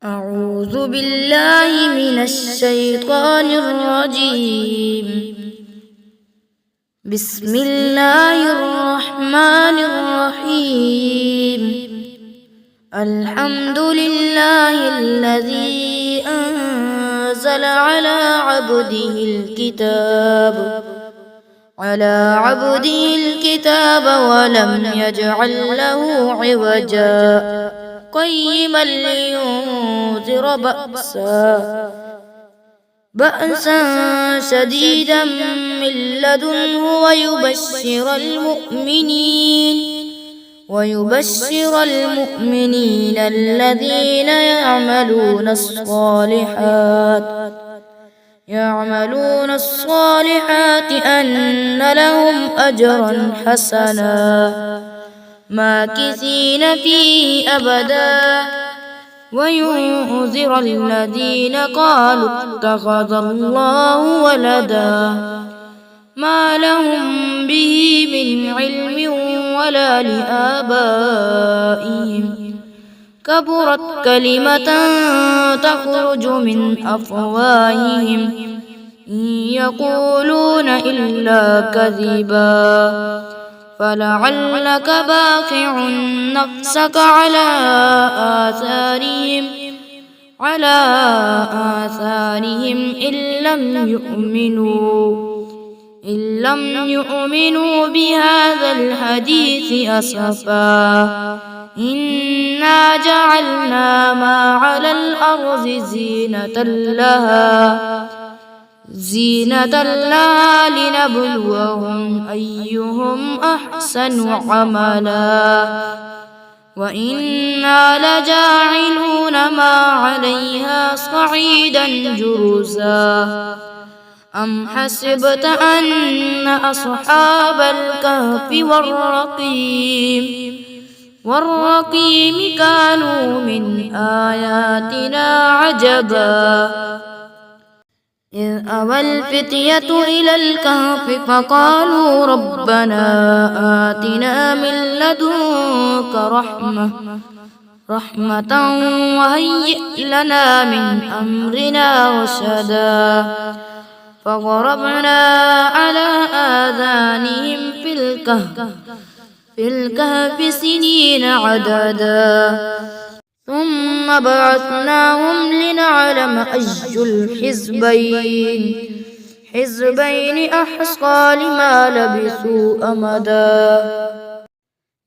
أعوذ بالله من الشيطان الرجيم. بسم الله الرحمن الرحيم. الحمد لله الذي أنزل على عبده الكتاب ولم يجعل له عوجا قيما لينذر بأسا شديدا من لدنه ويبشر المؤمنين الذين يعملون الصالحات أن لهم أجرا حسنا ماكثين فيه أبدا وينذر الذين قالوا اتخذ الله ولدا ما لهم به من علم ولا لآبائهم كبرت كلمة تخرج من أفواههم إن يقولون إلا كذبا فلعلك باخع نفسك على آثارهم إن لم يؤمنوا بهذا الحديث أسفا إنا جعلنا ما على الأرض زينة لها لنبلوهم أيهم أحسن عملا وإنا لجاعلون ما عليها صعيدا جرزا أم حسبت أن أصحاب الكهف والرقيم كانوا من آياتنا عجبا إذ أوى الفتية إلى الكهف فقالوا ربنا آتنا من لدنك رحمة وهيئ لنا من أمرنا رشدا فضربنا على آذانهم في الكهف سنين عددا ثم بعثناهم لنعلم أي الحزبين أحصى لما لبثوا أمدا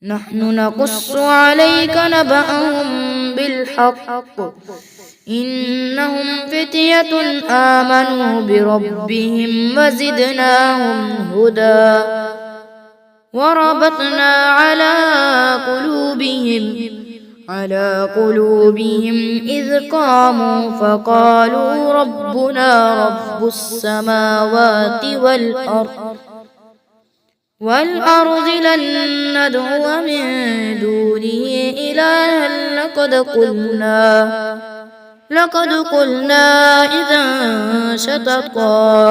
نحن نقص عليك نبأهم بالحق إنهم فتية آمنوا بربهم وزدناهم هدى وربطنا على قلوبهم إذ قاموا فقالوا ربنا رب السماوات والأرض لن ندعو من دونه إلها لقد قلنا إذا شططا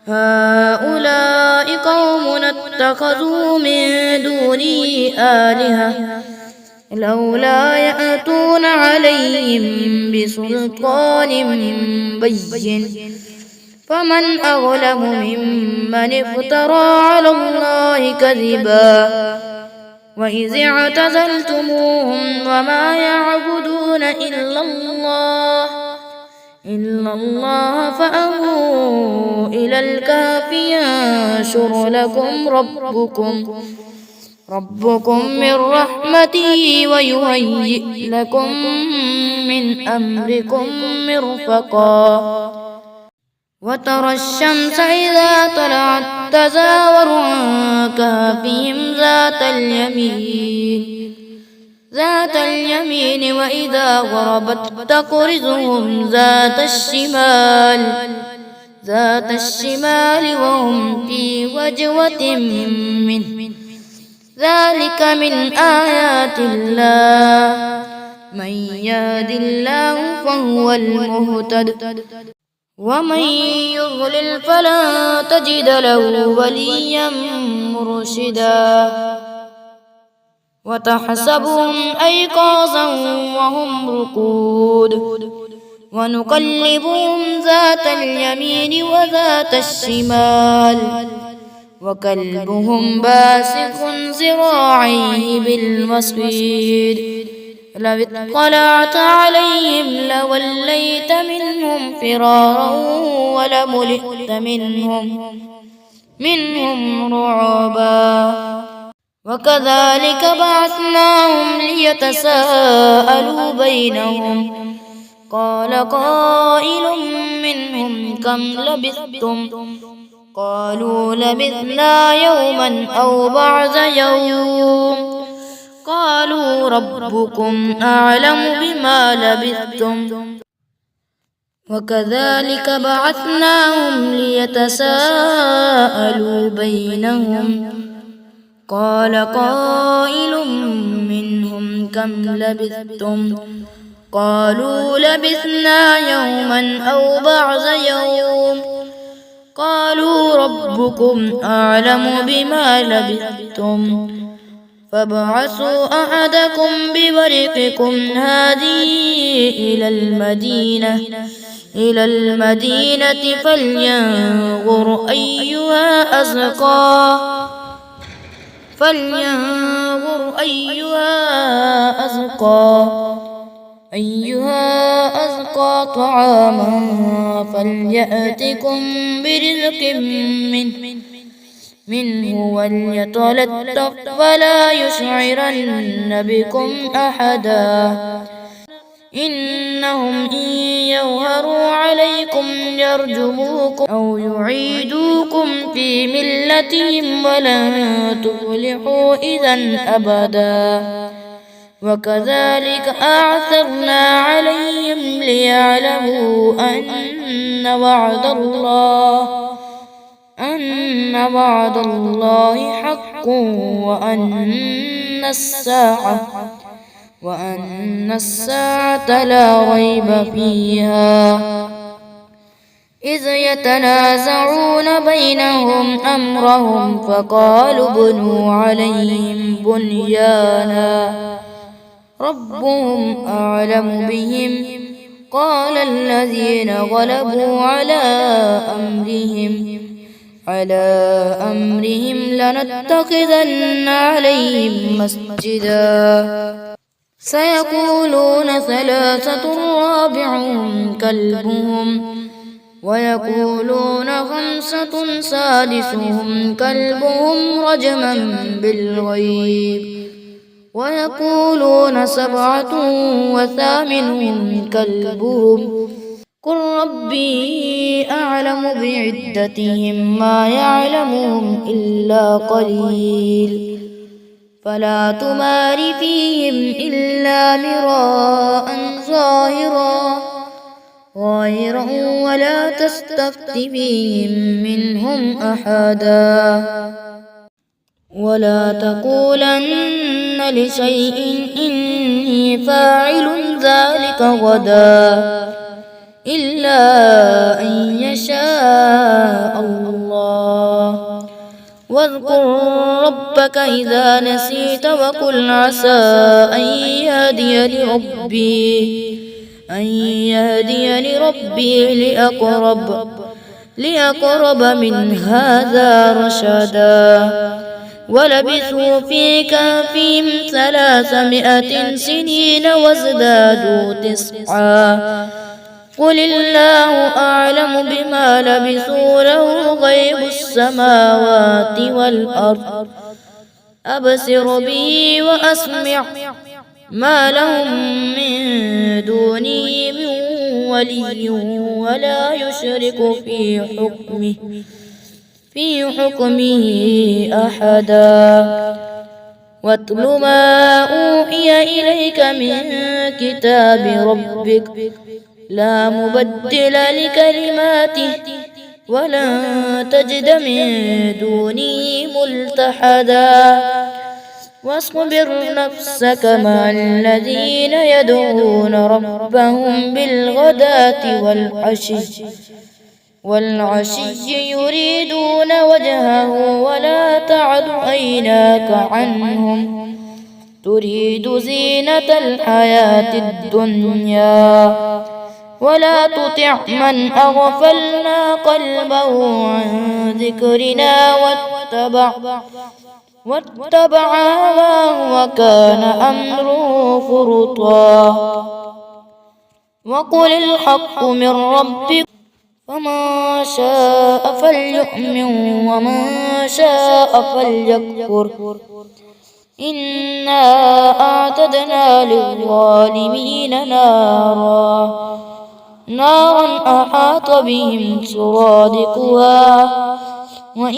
هؤلاء قوم اتخذوا من دونه آلهة لولا يأتون عليهم بسلطان بين فمن أظلم ممن افترى على الله كذبا وإذ اعتزلتموهم وما يعبدون إلا الله فأووا إلى الكهف ينشر لكم ربكم من رحمته ويهيئ لكم من أمركم مرفقا وترى الشمس إذا طلعت تزاور عن كهفهم ذات اليمين وإذا غربت تقرضهم ذات الشمال وهم في وجوة منه ذلك من آيات الله من يهد الله فهو المهتد ومن يضلل فلا تجد له وليا مرشدا وتحسبهم أيقاظا وهم رقود ونقلبهم ذات اليمين وذات الشمال وكلبهم باسط ذراعيه بالوصيد لو اطلعت عليهم لوليت منهم فرارا ولملئت منهم رعبا وكذلك بعثناهم ليتساءلوا بينهم قال قائل منهم كم لبثتم قالوا لبثنا يوما أو بعض يوم قالوا ربكم أعلم بما لبثتم وكذلك بعثناهم ليتساءلوا بينهم قال قائل منهم كم لبثتم قالوا لبثنا يوما أو بعض يوم قالوا ربكم أعلم بما لبثتم فابعثوا أحدكم بورقكم هذه إلى المدينة فلينظر أيها أزكى طعاما فليأتكم برزق منه وليتلطف ولا يشعرن بكم أحدا إنهم إن يظهروا عليكم يرجموكم أو يعيدوكم في ملتهم ولن تفلحوا إذا أبدا وكذلك أعثرنا عليهم ليعلموا أن وعد الله حق وأن الساعة لا ريب فيها إذ يتنازعون بينهم أمرهم فقالوا بنوا عليهم بنيانا ربهم أعلم بهم قال الذين غلبوا على أمرهم لنتخذن عليهم مسجدا سيقولون ثلاثة رابعهم كلبهم ويقولون خمسة سادسهم كلبهم رجما بالغيب ويقولون سبعة وثامنهم كلبهم قل ربي أعلم بعدتهم ما يعلمهم إلا قليل فلا تمار فيهم إلا مراء ظاهرا ولا تستفت فيهم منهم أحدا ولا تقولن لشيء إني فاعل ذلك غدا إلا أن يشاء الله واذكر ربك إذا نسيت وقل عسى أن يهديني ربي لأقرب من هذا رشدا ولبثوا في كهفهم 300 سنين وازدادوا 9 قل الله أعلم بما لبثوا له غيب السماوات والأرض أبصر به وأسمع ما لهم من دونه من ولي ولا يشرك في حكمه أحدا واتل ما أوحي إليك من كتاب ربك لا مبدل لكلماته ولن تجد من دونه ملتحدا واصبر نفسك مع الذين يدعون ربهم بالغداة والعشي يريدون وجهه ولا تعد عيناك تريد زينة الحياة الدنيا ولا تطع من أغفلنا قلبه عن ذكرنا واتبع هواه وكان أمره فرطا. وقل الحق من ربكم فمن شاء فليؤمن ومن شاء فليكفر إنا أعتدنا للظالمين نارا أحاط بهم سرادقها وإن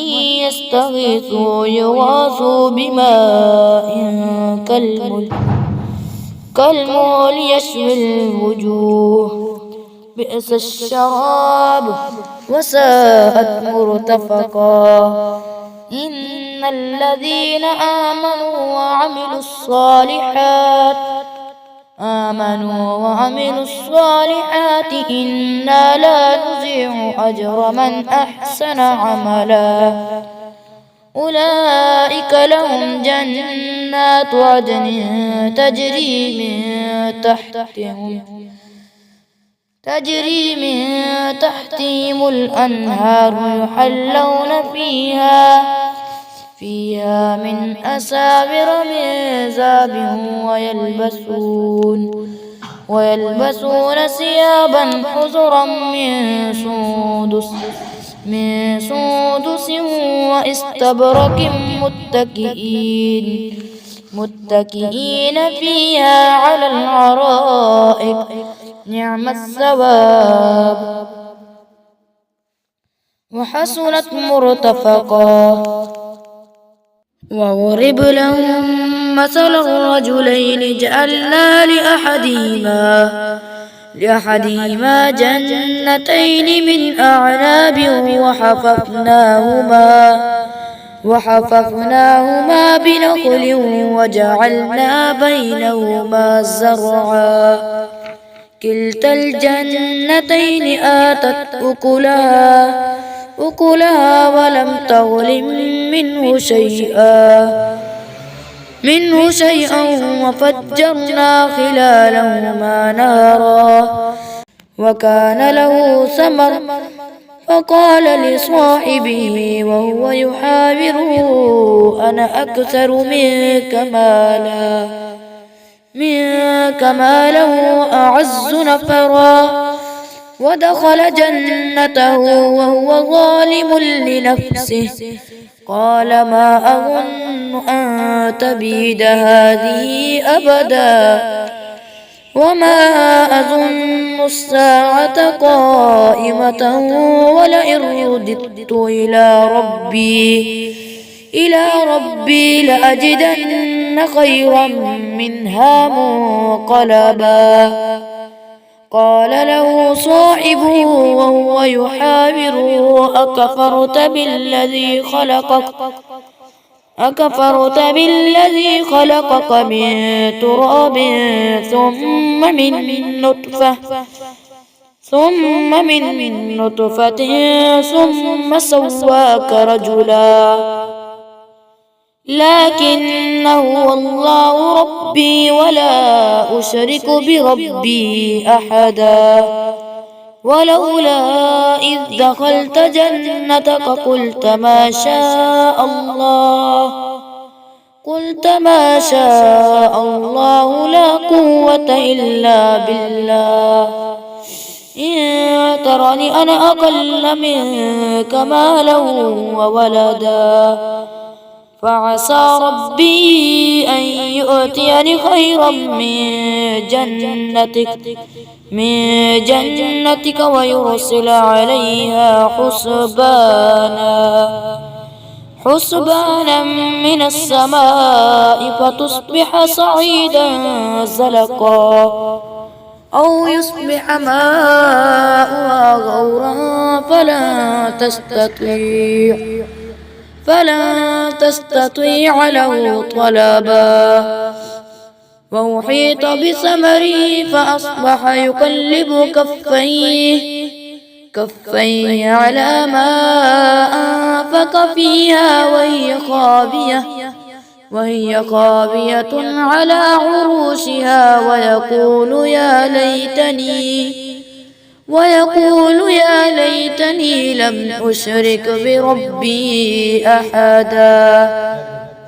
يستغيثوا يغاثوا بماء كالمهل يشوي الوجوه بئس الشراب وساءت مرتفقا. إن الذين آمنوا وعملوا الصالحات إنا لا نضيع أجر من أحسن عملا. أولئك لهم جنات عدن تجري من تحتهم الأنهار يحلون فيها من أساور من ذهب ويلبسون ثيابا خضرا من سندس واستبرق متكئين فيها على الأرائك نعم الثواب وحسنت مرتفقا. واضرب لهم مثل الرجلين جعلنا لأحدهما جنتين من أعناب وحففناهما بنخل وجعلنا بينهما زرعا كلتا الجنتين آتت أكلها ولم تظلم منه شيئا وفجرنا خلالهما نهرا وكان له ثمر فقال لصاحبه وهو يحاوره أنا أكثر منك مالا وأعز نفرا. ودخل جنته وهو ظالم لنفسه قال ما أظن أن تبيد هذه أبدا وما أظن الساعة قائمة ولئن رددت إلى ربي لأجدن خيرا منها منقلبا. قال له صاحبه وهو يحاوره أكفرت بالذي خلقك من تراب ثم من نطفة ثم سواك رجلا لكن هو الله ربي ولا أشرك بربي أحدا. ولولا إذ دخلت جنتك قلت ما شاء الله لا قوة إلا بالله إن ترني أنا أقل منك مالا وولدا فعسى ربي أن يؤتيني خيرا من جنتك ويرسل عليها حسبانا من السماء فتصبح صعيدا زلقا أو يصبح ماؤها غورا فلن تستطيع له طلبا. وأحيط بثمره فأصبح يقلب كفيه على ما أنفق فيها وهي خاوية على عروشها ويقول يا ليتني لم أشرك بربي أحدا.